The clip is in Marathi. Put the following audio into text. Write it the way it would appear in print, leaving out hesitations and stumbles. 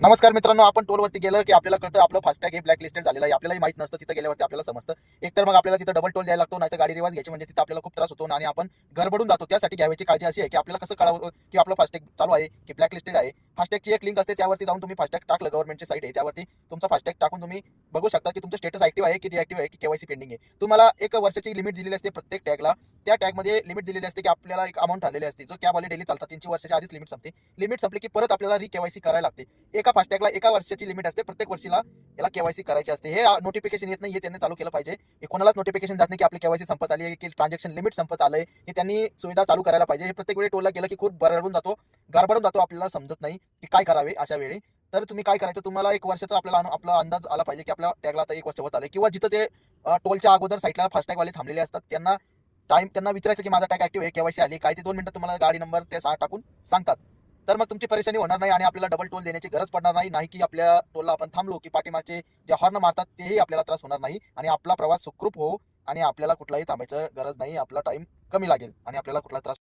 नमस्कार मित्रांनो, आपण टोलवरती गेलं की आपल्याला कळतं आपलं फास्टॅग हे ब्लॅक लिस्टेड झालेलं आहे. आपल्यालाही माहित नसतं, तिथं गेल्यावरती आपल्याला समजतं. एकतर मग आपल्याला तिथं डबल टोल द्यायला लागतो, नाहीतर गाडी रिवर्स घ्यायची, म्हणजे तिथं आपल्याला खूप त्रास होतो आणि आपण गडबडून जातो. त्यासाठी घ्यायची काळजी अशी आहे की आपल्याला कसं कळावं की आपलं फास्टॅग चालू आहे की ब्लॅक लिस्टेड आहे. फास्टॅगची एक लिंक असते, त्यावरती जाऊन तुम्ही फास्टॅग टाकलं, गव्हर्नमेंटची साईट आहे त्यावरती तुमचा फास्टॅग टाकून तुम्ही बघू शकता की तुमचं स्टेटस ऍक्टिव्ह आहे की डिऍक्टिव्ह आहे की केवायसी पेंडिंग आहे. तुम्हाला एक वर्षाची लिमिट दिलेली असते प्रत्येक टॅगला. त्या टॅगमध्ये लिमिट दिलेली असते की आपल्याला एक अमाऊंट ठरलेली असते. जो कॅबवाले डेली चालतात त्यांची वर्षाच्या आधीच लिमिट संपते. लिमिट संपली की परत आपल्याला केवायसी करायला लागते. एका फास्टॅगला एका वर्षाची लिमिट असते, प्रत्येक वर्षीला याला केवायसी करायची असते. हे नोटिफिकेशन येत नाही, हे त्यांनी चालू केलं पाहिजे. हे कोणालाच नोटिफिकेशन जात नाही की आपली केवायसी संपत आली आहे की ट्रान्झॅक्शन लिमिट संपत आलंय. हे त्यांनी सुविधा चालू करायला पाहिजे. हे प्रत्येक वेळी टोलला गेलं की खूप गडबडून जातो, आपल्याला समजत नाही की काय करावे अशा वेळी. तर तुम्ही काय करायचं, तुम्हाला एक वर्षाचा आपला अंदाज आला पाहिजे की आपल्या टॅगला आता एक वर्ष होत आले, किंवा जिथं ते टोलच्या अगोदर साईडला फास्टॅग वाले थांबलेले असतात त्यांना विचारायचं की माझा टॅग ऍक्टिव्ह आहे, केवायसी आली काय. ते 2 मिनिटं तुम्हाला गाडी नंबर ते टाकून सांगतात. तर मग तुमची परेशानी होणार नाही आणि आपल्याला डबल टोल देण्याची गरज पडणार नाही. नाही की आपल्या टोलला आपण थांबलो की पाठीमागचे जे हॉर्न मारतात तेही आपल्याला त्रास होणार नाही आणि आपला प्रवास सुखरूप हो आणि आपल्याला कुठलाही थांबायचं गरज नाही. आपला टाइम कमी लागेल आणि आपल्याला कुठला त्रास